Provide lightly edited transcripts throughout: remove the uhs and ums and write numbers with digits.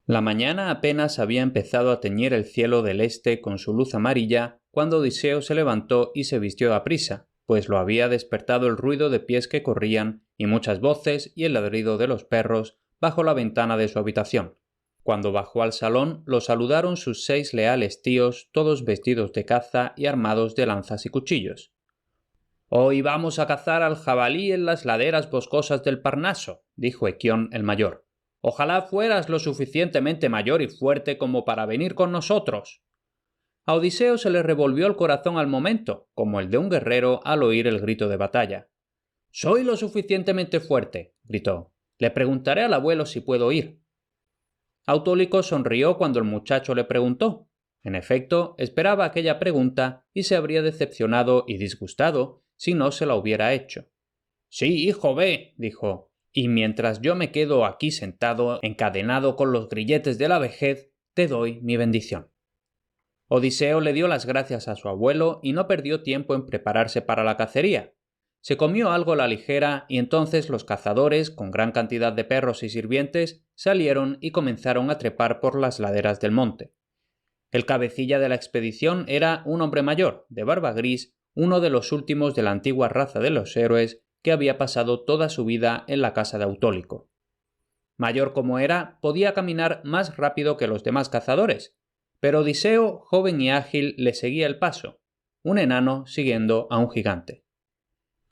La mañana apenas había empezado a teñir el cielo del este con su luz amarilla cuando Odiseo se levantó y se vistió aprisa, pues lo había despertado el ruido de pies que corrían y muchas voces y el ladrido de los perros bajo la ventana de su habitación. Cuando bajó al salón lo saludaron sus 6 leales tíos, todos vestidos de caza y armados de lanzas y cuchillos. «Hoy vamos a cazar al jabalí en las laderas boscosas del Parnaso», dijo Equión el mayor. «Ojalá fueras lo suficientemente mayor y fuerte como para venir con nosotros». A Odiseo se le revolvió el corazón al momento, como el de un guerrero al oír el grito de batalla. «Soy lo suficientemente fuerte», gritó. «Le preguntaré al abuelo si puedo ir». Autólico sonrió cuando el muchacho le preguntó. En efecto, esperaba aquella pregunta y se habría decepcionado y disgustado si no se la hubiera hecho. «Sí, hijo, ve», dijo, «y mientras yo me quedo aquí sentado, encadenado con los grilletes de la vejez, te doy mi bendición». Odiseo le dio las gracias a su abuelo y no perdió tiempo en prepararse para la cacería. Se comió algo a la ligera y entonces los cazadores, con gran cantidad de perros y sirvientes, salieron y comenzaron a trepar por las laderas del monte. El cabecilla de la expedición era un hombre mayor, de barba gris, uno de los últimos de la antigua raza de los héroes que había pasado toda su vida en la casa de Autólico. Mayor como era, podía caminar más rápido que los demás cazadores, pero Odiseo, joven y ágil, le seguía el paso, un enano siguiendo a un gigante.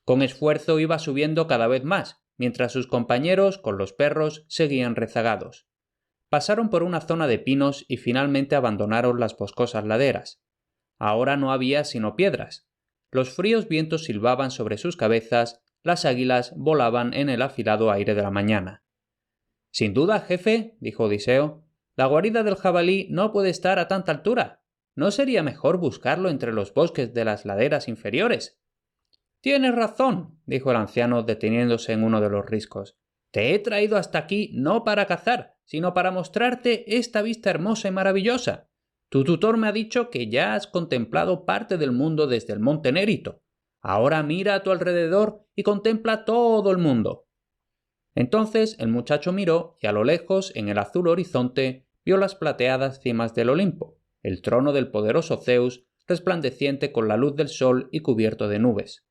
Con esfuerzo iba subiendo cada vez más, mientras sus compañeros, con los perros, seguían rezagados. Pasaron por una zona de pinos y finalmente abandonaron las boscosas laderas. Ahora no había sino piedras. Los fríos vientos silbaban sobre sus cabezas, las águilas volaban en el afilado aire de la mañana. «Sin duda, jefe», dijo Odiseo, «la guarida del jabalí no puede estar a tanta altura. ¿No sería mejor buscarlo entre los bosques de las laderas inferiores?» «Tienes razón», dijo el anciano deteniéndose en uno de los riscos. «Te he traído hasta aquí no para cazar, sino para mostrarte esta vista hermosa y maravillosa. Tu tutor me ha dicho que ya has contemplado parte del mundo desde el monte Nérito. Ahora mira a tu alrededor y contempla todo el mundo». Entonces el muchacho miró y a lo lejos, en el azul horizonte, vio las plateadas cimas del Olimpo, el trono del poderoso Zeus, resplandeciente con la luz del sol y cubierto de nubes.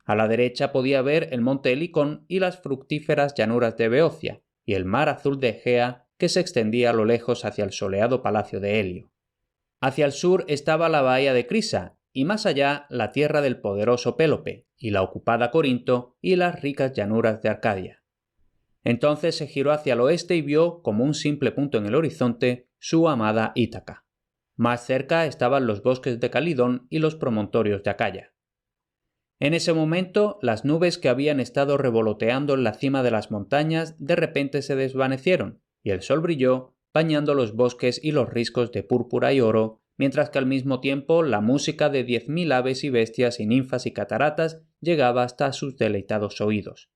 A la derecha podía ver el monte Helicón y las fructíferas llanuras de Beocia, y el mar azul de Egea que se extendía a lo lejos hacia el soleado palacio de Helio. Hacia el sur estaba la bahía de Crisa, y más allá la tierra del poderoso Pélope, y la ocupada Corinto y las ricas llanuras de Arcadia. Entonces se giró hacia el oeste y vio, como un simple punto en el horizonte, su amada Ítaca. Más cerca estaban los bosques de Calidón y los promontorios de Acaya. En ese momento, las nubes que habían estado revoloteando en la cima de las montañas de repente se desvanecieron, y el sol brilló, bañando los bosques y los riscos de púrpura y oro, mientras que al mismo tiempo la música de 10.000 aves y bestias y ninfas y cataratas llegaba hasta sus deleitados oídos.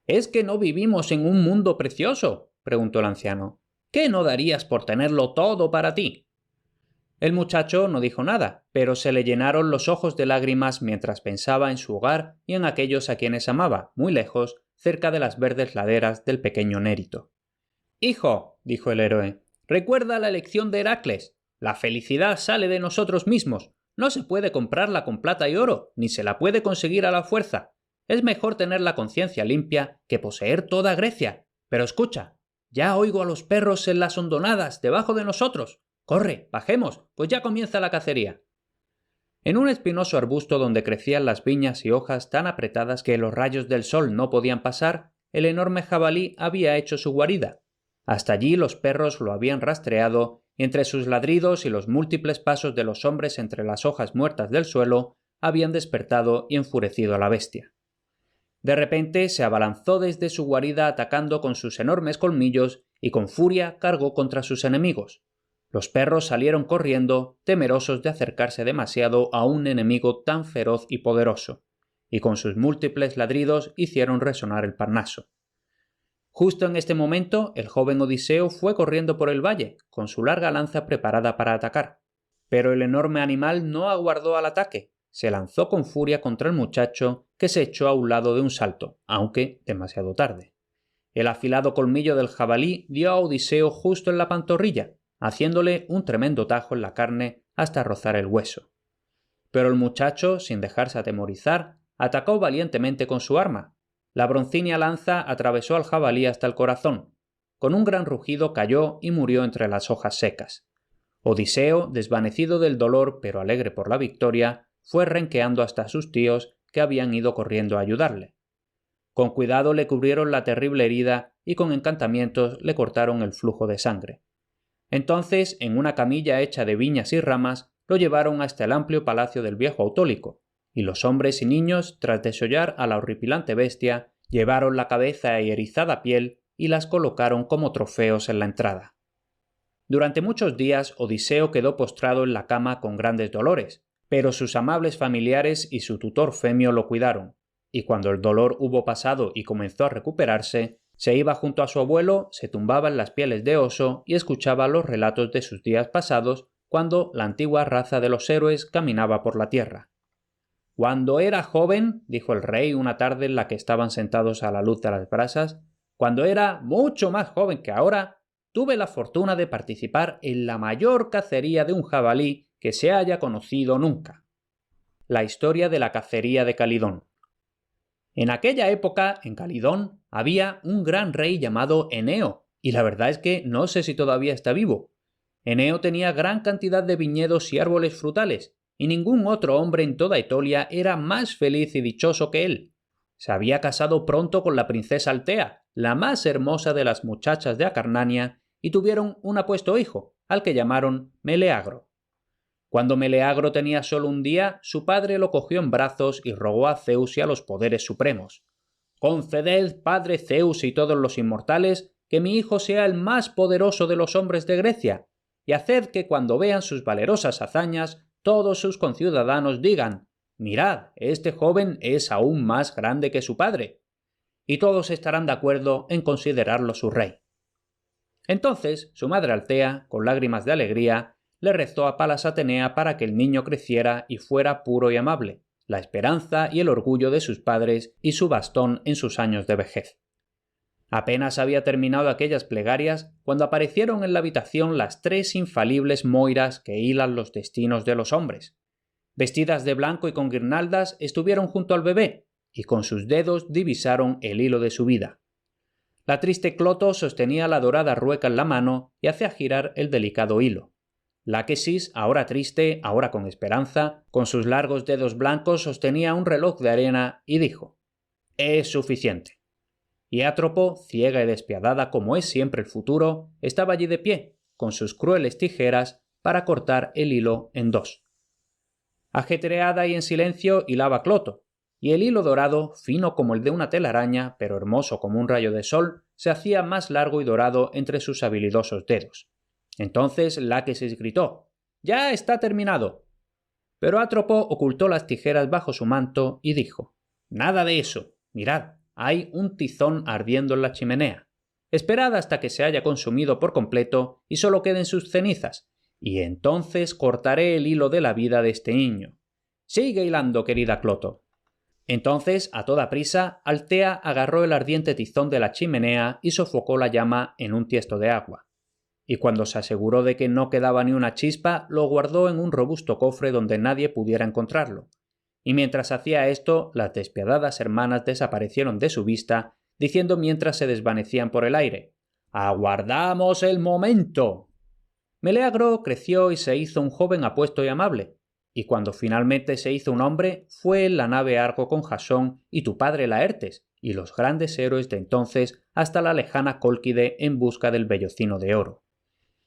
«¿Es que no vivimos en un mundo precioso?», preguntó el anciano. «¿Qué no darías por tenerlo todo para ti?». El muchacho no dijo nada, pero se le llenaron los ojos de lágrimas mientras pensaba en su hogar y en aquellos a quienes amaba, muy lejos, cerca de las verdes laderas del pequeño Nérito. «Hijo», dijo el héroe, «recuerda la lección de Heracles. La felicidad sale de nosotros mismos. No se puede comprarla con plata y oro, ni se la puede conseguir a la fuerza. Es mejor tener la conciencia limpia que poseer toda Grecia. Pero escucha, ya oigo a los perros en las hondonadas debajo de nosotros. «Corre, bajemos, pues ya comienza la cacería». En un espinoso arbusto donde crecían las viñas y hojas tan apretadas que los rayos del sol no podían pasar, el enorme jabalí había hecho su guarida. Hasta allí los perros lo habían rastreado y entre sus ladridos y los múltiples pasos de los hombres entre las hojas muertas del suelo habían despertado y enfurecido a la bestia. De repente se abalanzó desde su guarida atacando con sus enormes colmillos y con furia cargó contra sus enemigos. Los perros salieron corriendo, temerosos de acercarse demasiado a un enemigo tan feroz y poderoso, y con sus múltiples ladridos hicieron resonar el Parnaso. Justo en este momento, el joven Odiseo fue corriendo por el valle, con su larga lanza preparada para atacar. Pero el enorme animal no aguardó al ataque, se lanzó con furia contra el muchacho, que se echó a un lado de un salto, aunque demasiado tarde. El afilado colmillo del jabalí dio a Odiseo justo en la pantorrilla, haciéndole un tremendo tajo en la carne hasta rozar el hueso. Pero el muchacho, sin dejarse atemorizar, atacó valientemente con su arma. La broncínea lanza atravesó al jabalí hasta el corazón. Con un gran rugido cayó y murió entre las hojas secas. Odiseo, desvanecido del dolor pero alegre por la victoria, fue renqueando hasta sus tíos, que habían ido corriendo a ayudarle. Con cuidado le cubrieron la terrible herida y con encantamientos le cortaron el flujo de sangre. Entonces, en una camilla hecha de viñas y ramas, lo llevaron hasta el amplio palacio del viejo Autólico, y los hombres y niños, tras desollar a la horripilante bestia, llevaron la cabeza y erizada piel y las colocaron como trofeos en la entrada. Durante muchos días Odiseo quedó postrado en la cama con grandes dolores, pero sus amables familiares y su tutor Femio lo cuidaron, y cuando el dolor hubo pasado y comenzó a recuperarse, se iba junto a su abuelo, se tumbaba en las pieles de oso y escuchaba los relatos de sus días pasados cuando la antigua raza de los héroes caminaba por la tierra. «Cuando era joven», dijo el rey una tarde en la que estaban sentados a la luz de las brasas, «cuando era mucho más joven que ahora, tuve la fortuna de participar en la mayor cacería de un jabalí que se haya conocido nunca». La historia de la cacería de Calidón. En aquella época, en Calidón, había un gran rey llamado Eneo, y la verdad es que no sé si todavía está vivo. Eneo tenía gran cantidad de viñedos y árboles frutales, y ningún otro hombre en toda Etolia era más feliz y dichoso que él. Se había casado pronto con la princesa Altea, la más hermosa de las muchachas de Acarnania, y tuvieron un apuesto hijo, al que llamaron Meleagro. Cuando Meleagro tenía solo un día, su padre lo cogió en brazos y rogó a Zeus y a los poderes supremos: «Conceded, padre Zeus y todos los inmortales, que mi hijo sea el más poderoso de los hombres de Grecia, y haced que cuando vean sus valerosas hazañas, todos sus conciudadanos digan: mirad, este joven es aún más grande que su padre», y todos estarán de acuerdo en considerarlo su rey. Entonces su madre Altea, con lágrimas de alegría, le rezó a Palas Atenea para que el niño creciera y fuera puro y amable, la esperanza y el orgullo de sus padres y su bastón en sus años de vejez. Apenas había terminado aquellas plegarias cuando aparecieron en la habitación las 3 infalibles moiras que hilan los destinos de los hombres. Vestidas de blanco y con guirnaldas, estuvieron junto al bebé, y con sus dedos divisaron el hilo de su vida. La triste Cloto sostenía la dorada rueca en la mano y hacía girar el delicado hilo. Láquesis, ahora triste, ahora con esperanza, con sus largos dedos blancos sostenía un reloj de arena y dijo: «Es suficiente». Y Átropo, ciega y despiadada como es siempre el futuro, estaba allí de pie, con sus crueles tijeras, para cortar el hilo en 2. Ajetreada y en silencio hilaba Cloto, y el hilo dorado, fino como el de una telaraña, pero hermoso como un rayo de sol, se hacía más largo y dorado entre sus habilidosos dedos. Entonces Láquesis gritó: «¡Ya está terminado!». Pero Átropo ocultó las tijeras bajo su manto y dijo: «Nada de eso. Mirad, hay un tizón ardiendo en la chimenea. Esperad hasta que se haya consumido por completo y solo queden sus cenizas, y entonces cortaré el hilo de la vida de este niño. Sigue hilando, querida Cloto». Entonces, a toda prisa, Altea agarró el ardiente tizón de la chimenea y sofocó la llama en un tiesto de agua. Y cuando se aseguró de que no quedaba ni una chispa, lo guardó en un robusto cofre donde nadie pudiera encontrarlo. Y mientras hacía esto, las despiadadas hermanas desaparecieron de su vista, diciendo mientras se desvanecían por el aire: «¡Aguardamos el momento!». Meleagro creció y se hizo un joven apuesto y amable, y cuando finalmente se hizo un hombre, fue en la nave Argo con Jasón y tu padre Laertes, y los grandes héroes de entonces, hasta la lejana Cólquide en busca del vellocino de oro.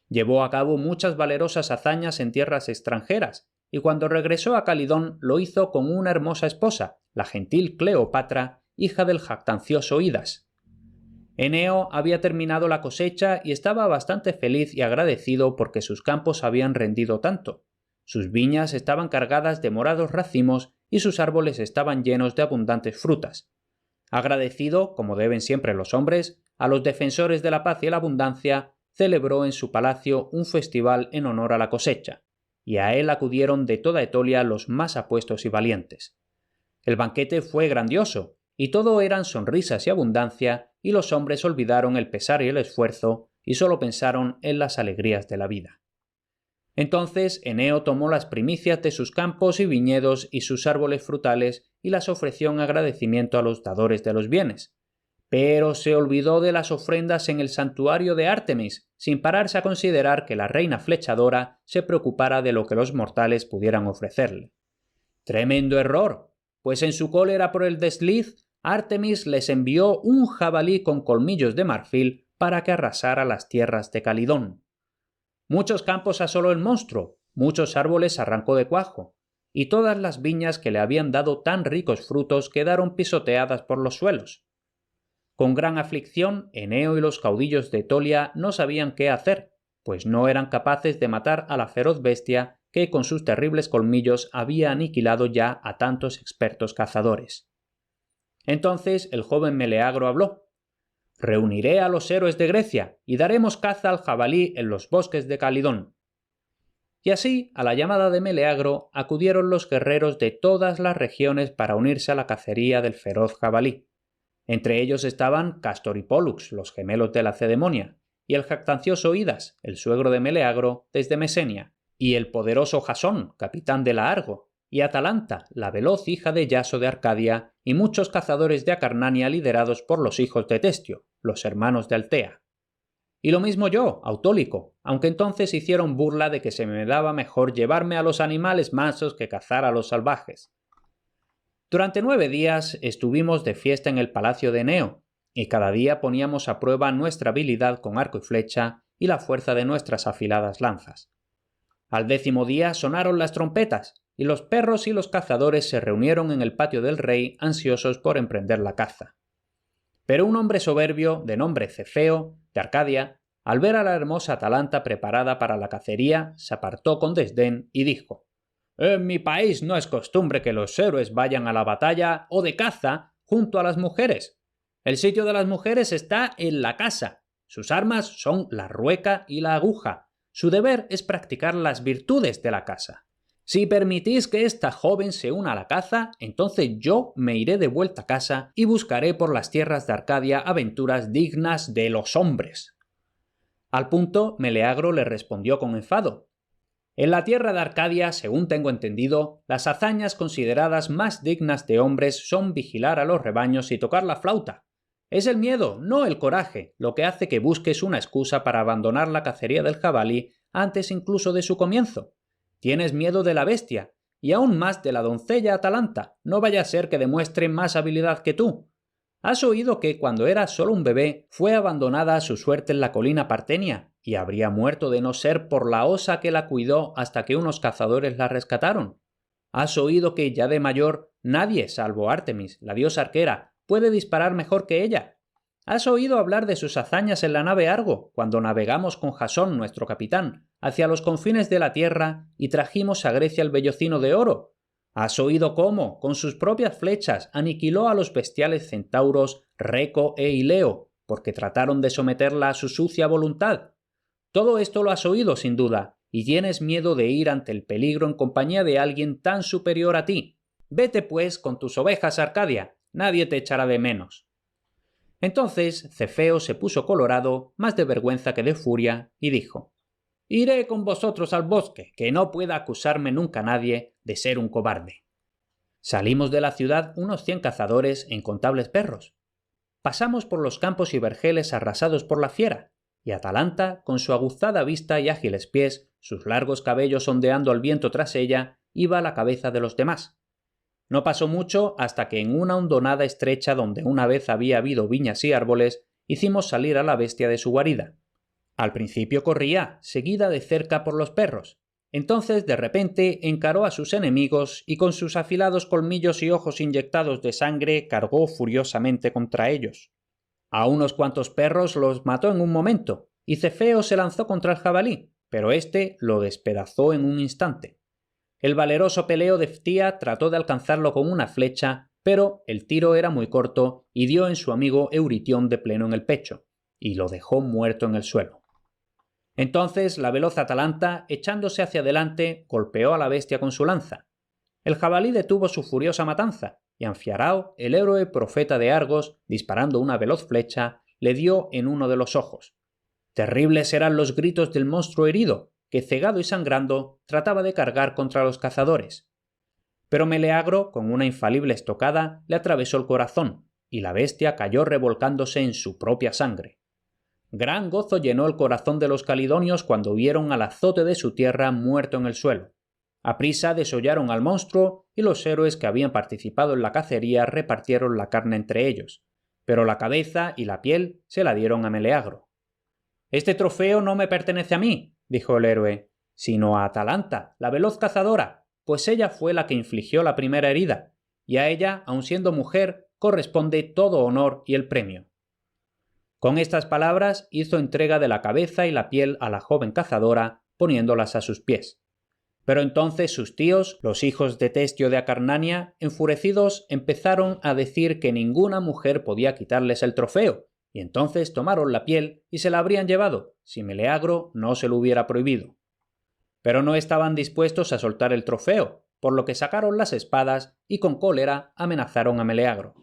Llevó a cabo muchas valerosas hazañas en tierras extranjeras, y cuando regresó a Calidón lo hizo con una hermosa esposa, la gentil Cleopatra, hija del jactancioso Idas. Eneo había terminado la cosecha y estaba bastante feliz y agradecido porque sus campos habían rendido tanto. Sus viñas estaban cargadas de morados racimos y sus árboles estaban llenos de abundantes frutas. Agradecido, como deben siempre los hombres, a los defensores de la paz y la abundancia, celebró en su palacio un festival en honor a la cosecha, y a él acudieron de toda Etolia los más apuestos y valientes. El banquete fue grandioso, y todo eran sonrisas y abundancia, y los hombres olvidaron el pesar y el esfuerzo y solo pensaron en las alegrías de la vida. Entonces Eneo tomó las primicias de sus campos y viñedos y sus árboles frutales y las ofreció en agradecimiento a los dadores de los bienes. Pero se olvidó de las ofrendas en el santuario de Artemis, sin pararse a considerar que la reina flechadora se preocupara de lo que los mortales pudieran ofrecerle. Tremendo error, pues en su cólera por el desliz, Artemis les envió un jabalí con colmillos de marfil para que arrasara las tierras de Calidón. Muchos campos asoló el monstruo, muchos árboles arrancó de cuajo, y todas las viñas que le habían dado tan ricos frutos quedaron pisoteadas por los suelos. Con gran aflicción, Eneo y los caudillos de Etolia no sabían qué hacer, pues no eran capaces de matar a la feroz bestia que con sus terribles colmillos había aniquilado ya a tantos expertos cazadores. Entonces el joven Meleagro habló: «Reuniré a los héroes de Grecia y daremos caza al jabalí en los bosques de Calidón». Y así, a la llamada de Meleagro, acudieron los guerreros de todas las regiones para unirse a la cacería del feroz jabalí. Entre ellos estaban Cástor y Pólux, los gemelos de Lacedemonia, y el jactancioso Idas, el suegro de Meleagro, desde Mesenia, y el poderoso Jasón, capitán de la Argo, y Atalanta, la veloz hija de Yaso de Arcadia, y muchos cazadores de Acarnania liderados por los hijos de Testio, los hermanos de Altea. Y lo mismo yo, Autólico, aunque entonces hicieron burla de que se me daba mejor llevarme a los animales mansos que cazar a los salvajes. Durante 9 días estuvimos de fiesta en el palacio de Eneo, y cada día poníamos a prueba nuestra habilidad con arco y flecha y la fuerza de nuestras afiladas lanzas. Al 10º día sonaron las trompetas, y los perros y los cazadores se reunieron en el patio del rey ansiosos por emprender la caza. Pero un hombre soberbio, de nombre Cefeo, de Arcadia, al ver a la hermosa Atalanta preparada para la cacería, se apartó con desdén y dijo: «En mi país no es costumbre que los héroes vayan a la batalla o de caza junto a las mujeres. El sitio de las mujeres está en la casa. Sus armas son la rueca y la aguja. Su deber es practicar las virtudes de la casa. Si permitís que esta joven se una a la caza, entonces yo me iré de vuelta a casa y buscaré por las tierras de Arcadia aventuras dignas de los hombres». Al punto, Meleagro le respondió con enfado: «En la tierra de Arcadia, según tengo entendido, las hazañas consideradas más dignas de hombres son vigilar a los rebaños y tocar la flauta. Es el miedo, no el coraje, lo que hace que busques una excusa para abandonar la cacería del jabalí antes incluso de su comienzo. Tienes miedo de la bestia, y aún más de la doncella Atalanta, no vaya a ser que demuestre más habilidad que tú. ¿Has oído que cuando era solo un bebé fue abandonada a su suerte en la colina Partenia y habría muerto de no ser por la osa que la cuidó hasta que unos cazadores la rescataron? ¿Has oído que ya de mayor nadie, salvo Artemis, la diosa arquera, puede disparar mejor que ella? ¿Has oído hablar de sus hazañas en la nave Argo, cuando navegamos con Jasón, nuestro capitán, hacia los confines de la tierra y trajimos a Grecia el vellocino de oro? ¿Has oído cómo, con sus propias flechas, aniquiló a los bestiales centauros Reco e Ileo, porque trataron de someterla a su sucia voluntad? Todo esto lo has oído sin duda, y tienes miedo de ir ante el peligro en compañía de alguien tan superior a ti. Vete pues con tus ovejas a Arcadia, nadie te echará de menos». Entonces Cefeo se puso colorado, más de vergüenza que de furia, y dijo: «Iré con vosotros al bosque, que no pueda acusarme nunca nadie de ser un cobarde». Salimos de la ciudad unos 100 cazadores e incontables perros. Pasamos por los campos y vergeles arrasados por la fiera, y Atalanta, con su aguzada vista y ágiles pies, sus largos cabellos ondeando al viento tras ella, iba a la cabeza de los demás. No pasó mucho hasta que en una hondonada estrecha donde una vez había habido viñas y árboles, hicimos salir a la bestia de su guarida. Al principio corría, seguida de cerca por los perros. Entonces, de repente, encaró a sus enemigos y con sus afilados colmillos y ojos inyectados de sangre cargó furiosamente contra ellos. A unos cuantos perros los mató en un momento, y Cefeo se lanzó contra el jabalí, pero éste lo despedazó en un instante. El valeroso Peleo de Ftía trató de alcanzarlo con una flecha, pero el tiro era muy corto y dio en su amigo Euritión de pleno en el pecho, y lo dejó muerto en el suelo. Entonces la veloz Atalanta, echándose hacia adelante, golpeó a la bestia con su lanza. El jabalí detuvo su furiosa matanza, y Anfiarao, el héroe profeta de Argos, disparando una veloz flecha, le dio en uno de los ojos. Terribles eran los gritos del monstruo herido, que cegado y sangrando trataba de cargar contra los cazadores. Pero Meleagro, con una infalible estocada, le atravesó el corazón, y la bestia cayó revolcándose en su propia sangre. Gran gozo llenó el corazón de los calidonios cuando vieron al azote de su tierra muerto en el suelo. Aprisa desollaron al monstruo y los héroes que habían participado en la cacería repartieron la carne entre ellos, pero la cabeza y la piel se la dieron a Meleagro. «Este trofeo no me pertenece a mí», dijo el héroe, «sino a Atalanta, la veloz cazadora, pues ella fue la que infligió la primera herida, y a ella, aun siendo mujer, corresponde todo honor y el premio». Con estas palabras hizo entrega de la cabeza y la piel a la joven cazadora, poniéndolas a sus pies. Pero entonces sus tíos, los hijos de Testio de Acarnania, enfurecidos, empezaron a decir que ninguna mujer podía quitarles el trofeo, y entonces tomaron la piel y se la habrían llevado, si Meleagro no se lo hubiera prohibido. Pero no estaban dispuestos a soltar el trofeo, por lo que sacaron las espadas y con cólera amenazaron a Meleagro.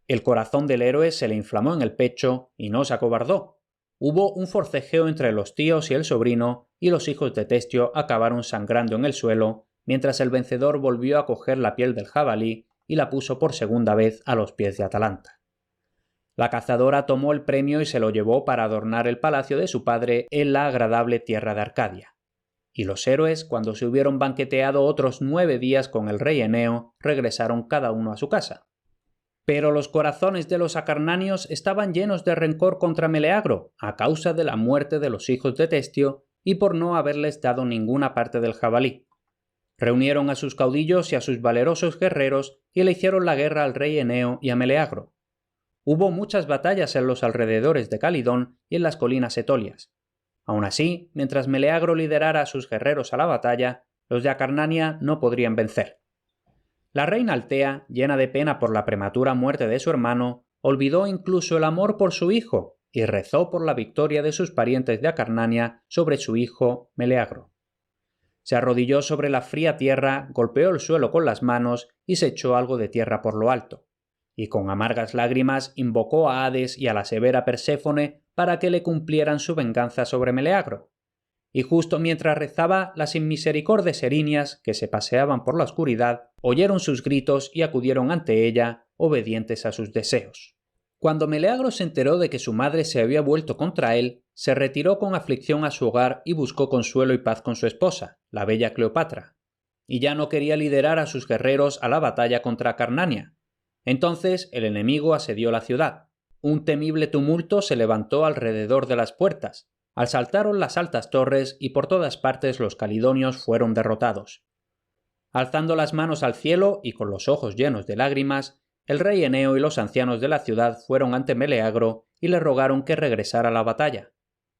El corazón del héroe se le inflamó en el pecho y no se acobardó. Hubo un forcejeo entre los tíos y el sobrino, y los hijos de Testio acabaron sangrando en el suelo, mientras el vencedor volvió a coger la piel del jabalí y la puso por segunda vez a los pies de Atalanta. La cazadora tomó el premio y se lo llevó para adornar el palacio de su padre en la agradable tierra de Arcadia. Y los héroes, cuando se hubieron banqueteado otros 9 días con el rey Eneo, regresaron cada uno a su casa. Pero los corazones de los acarnanios estaban llenos de rencor contra Meleagro, a causa de la muerte de los hijos de Testio y por no haberles dado ninguna parte del jabalí. Reunieron a sus caudillos y a sus valerosos guerreros y le hicieron la guerra al rey Eneo y a Meleagro. Hubo muchas batallas en los alrededores de Calidón y en las colinas etolias. Aun así, mientras Meleagro liderara a sus guerreros a la batalla, los de Acarnania no podrían vencer. La reina Altea, llena de pena por la prematura muerte de su hermano, olvidó incluso el amor por su hijo y rezó por la victoria de sus parientes de Acarnania sobre su hijo Meleagro. Se arrodilló sobre la fría tierra, golpeó el suelo con las manos y se echó algo de tierra por lo alto, y con amargas lágrimas invocó a Hades y a la severa Perséfone para que le cumplieran su venganza sobre Meleagro. Y justo mientras rezaba, las inmisericordes erinias, que se paseaban por la oscuridad, oyeron sus gritos y acudieron ante ella, obedientes a sus deseos. Cuando Meleagro se enteró de que su madre se había vuelto contra él, se retiró con aflicción a su hogar y buscó consuelo y paz con su esposa, la bella Cleopatra. Y ya no quería liderar a sus guerreros a la batalla contra Acarnania. Entonces el enemigo asedió la ciudad. Un temible tumulto se levantó alrededor de las puertas. Asaltaron las altas torres y por todas partes los calidonios fueron derrotados. Alzando las manos al cielo y con los ojos llenos de lágrimas, el rey Eneo y los ancianos de la ciudad fueron ante Meleagro y le rogaron que regresara a la batalla.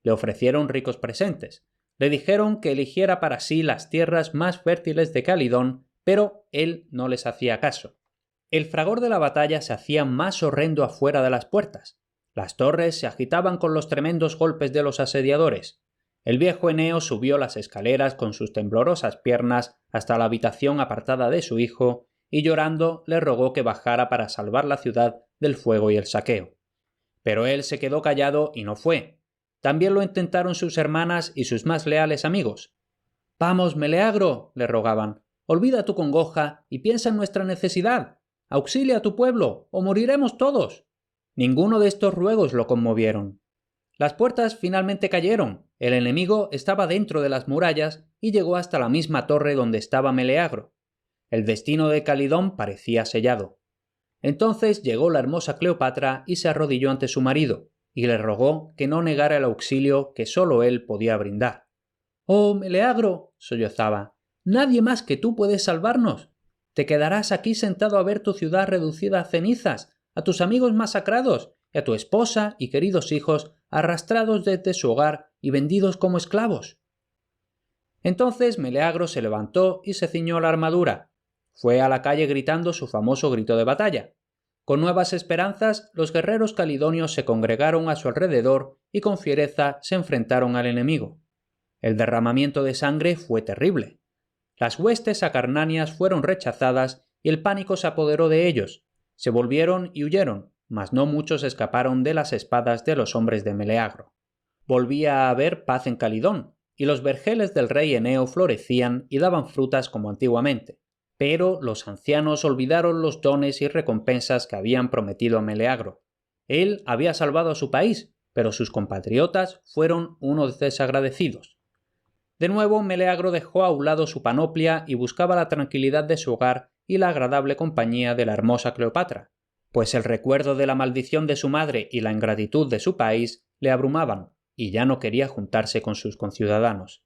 Le ofrecieron ricos presentes. Le dijeron que eligiera para sí las tierras más fértiles de Calidón, pero él no les hacía caso. El fragor de la batalla se hacía más horrendo afuera de las puertas. Las torres se agitaban con los tremendos golpes de los asediadores. El viejo Eneo subió las escaleras con sus temblorosas piernas hasta la habitación apartada de su hijo y llorando le rogó que bajara para salvar la ciudad del fuego y el saqueo. Pero él se quedó callado y no fue. También lo intentaron sus hermanas y sus más leales amigos. «Vamos, Meleagro», le rogaban, «olvida tu congoja y piensa en nuestra necesidad. Auxilia a tu pueblo, o moriremos todos». Ninguno de estos ruegos lo conmovieron. Las puertas finalmente cayeron, el enemigo estaba dentro de las murallas y llegó hasta la misma torre donde estaba Meleagro. El destino de Calidón parecía sellado. Entonces llegó la hermosa Cleopatra y se arrodilló ante su marido, y le rogó que no negara el auxilio que solo él podía brindar. «Oh, Meleagro», sollozaba, «nadie más que tú puedes salvarnos. Te quedarás aquí sentado a ver tu ciudad reducida a cenizas, a tus amigos masacrados y a tu esposa y queridos hijos arrastrados desde su hogar y vendidos como esclavos». Entonces Meleagro se levantó y se ciñó la armadura. Fue a la calle gritando su famoso grito de batalla. Con nuevas esperanzas, los guerreros calidonios se congregaron a su alrededor y con fiereza se enfrentaron al enemigo. El derramamiento de sangre fue terrible. Las huestes acarnanias fueron rechazadas y el pánico se apoderó de ellos. Se volvieron y huyeron, mas no muchos escaparon de las espadas de los hombres de Meleagro. Volvía a haber paz en Calidón, y los vergeles del rey Eneo florecían y daban frutas como antiguamente. Pero los ancianos olvidaron los dones y recompensas que habían prometido a Meleagro. Él había salvado a su país, pero sus compatriotas fueron unos desagradecidos. De nuevo, Meleagro dejó a un lado su panoplia y buscaba la tranquilidad de su hogar y la agradable compañía de la hermosa Cleopatra, pues el recuerdo de la maldición de su madre y la ingratitud de su país le abrumaban, y ya no quería juntarse con sus conciudadanos.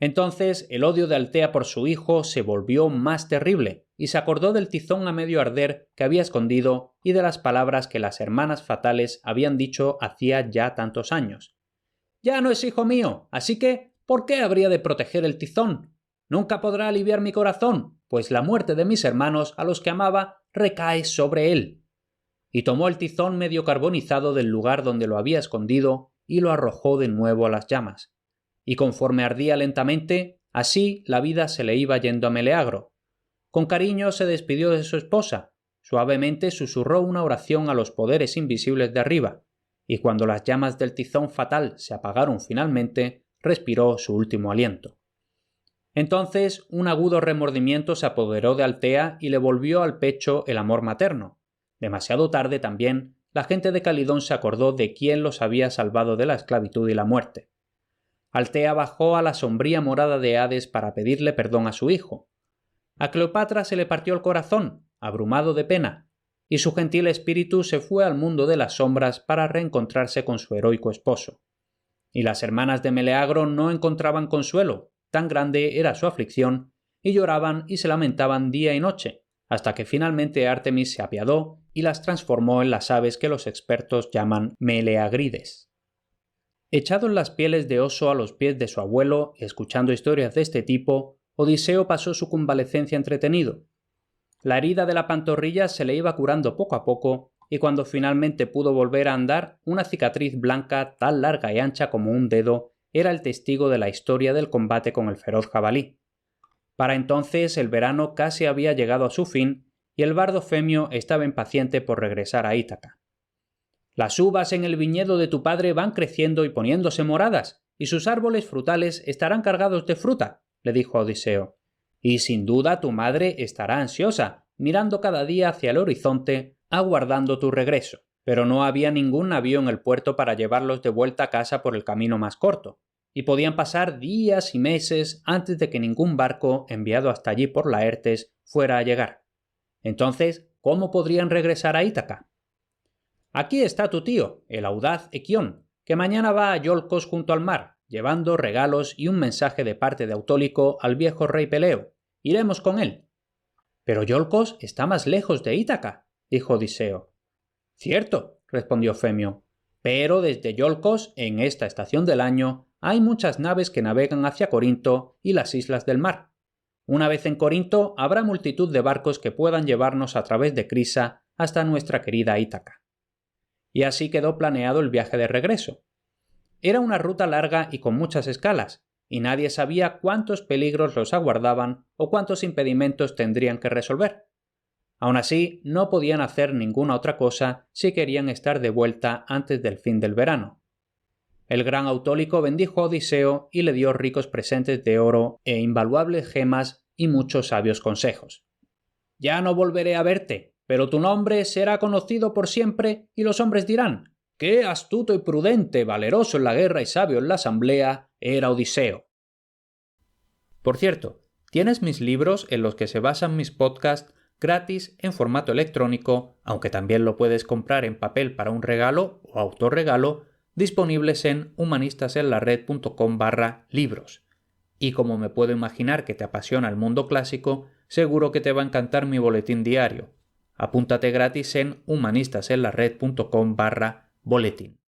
Entonces el odio de Altea por su hijo se volvió más terrible, y se acordó del tizón a medio arder que había escondido y de las palabras que las hermanas fatales habían dicho hacía ya tantos años. «Ya no es hijo mío, así que, ¿por qué habría de proteger el tizón? Nunca podrá aliviar mi corazón, pues la muerte de mis hermanos a los que amaba recae sobre él». Y tomó el tizón medio carbonizado del lugar donde lo había escondido y lo arrojó de nuevo a las llamas. Y conforme ardía lentamente, así la vida se le iba yendo a Meleagro. Con cariño se despidió de su esposa, suavemente susurró una oración a los poderes invisibles de arriba, y cuando las llamas del tizón fatal se apagaron finalmente, respiró su último aliento. Entonces un agudo remordimiento se apoderó de Altea y le volvió al pecho el amor materno. Demasiado tarde también, la gente de Calidón se acordó de quién los había salvado de la esclavitud y la muerte. Altea bajó a la sombría morada de Hades para pedirle perdón a su hijo. A Cleopatra se le partió el corazón, abrumado de pena, y su gentil espíritu se fue al mundo de las sombras para reencontrarse con su heroico esposo. Y las hermanas de Meleagro no encontraban consuelo, tan grande era su aflicción, y lloraban y se lamentaban día y noche, hasta que finalmente Artemis se apiadó y las transformó en las aves que los expertos llaman meleagrides. Echado en las pieles de oso a los pies de su abuelo y escuchando historias de este tipo, Odiseo pasó su convalecencia entretenido. La herida de la pantorrilla se le iba curando poco a poco, y cuando finalmente pudo volver a andar, una cicatriz blanca tan larga y ancha como un dedo era el testigo de la historia del combate con el feroz jabalí. Para entonces el verano casi había llegado a su fin, y el bardo Femio estaba impaciente por regresar a Ítaca. «Las uvas en el viñedo de tu padre van creciendo y poniéndose moradas, y sus árboles frutales estarán cargados de fruta», le dijo a Odiseo. «Y sin duda tu madre estará ansiosa, mirando cada día hacia el horizonte, aguardando tu regreso». Pero no había ningún navío en el puerto para llevarlos de vuelta a casa por el camino más corto, y podían pasar días y meses antes de que ningún barco enviado hasta allí por Laertes fuera a llegar. Entonces, ¿cómo podrían regresar a Ítaca? «Aquí está tu tío, el audaz Equión, que mañana va a Iolcos junto al mar, llevando regalos y un mensaje de parte de Autólico al viejo rey Peleo. Iremos con él». «Pero Iolcos está más lejos de Ítaca», dijo Odiseo. «Cierto», respondió Femio, «pero desde Iolcos, en esta estación del año, hay muchas naves que navegan hacia Corinto y las islas del mar. Una vez en Corinto habrá multitud de barcos que puedan llevarnos a través de Crisa hasta nuestra querida Ítaca». Y así quedó planeado el viaje de regreso. Era una ruta larga y con muchas escalas, y nadie sabía cuántos peligros los aguardaban o cuántos impedimentos tendrían que resolver. Aun así, no podían hacer ninguna otra cosa si querían estar de vuelta antes del fin del verano. El gran Autólico bendijo a Odiseo y le dio ricos presentes de oro e invaluables gemas y muchos sabios consejos. «Ya no volveré a verte, pero tu nombre será conocido por siempre y los hombres dirán: ¡qué astuto y prudente, valeroso en la guerra y sabio en la asamblea era Odiseo!». Por cierto, tienes mis libros en los que se basan mis podcasts gratis en formato electrónico, aunque también lo puedes comprar en papel para un regalo o autorregalo, disponibles en humanistasenlared.com/libros. Y como me puedo imaginar que te apasiona el mundo clásico, seguro que te va a encantar mi boletín diario. Apúntate gratis en humanistasenlared.com/boletín.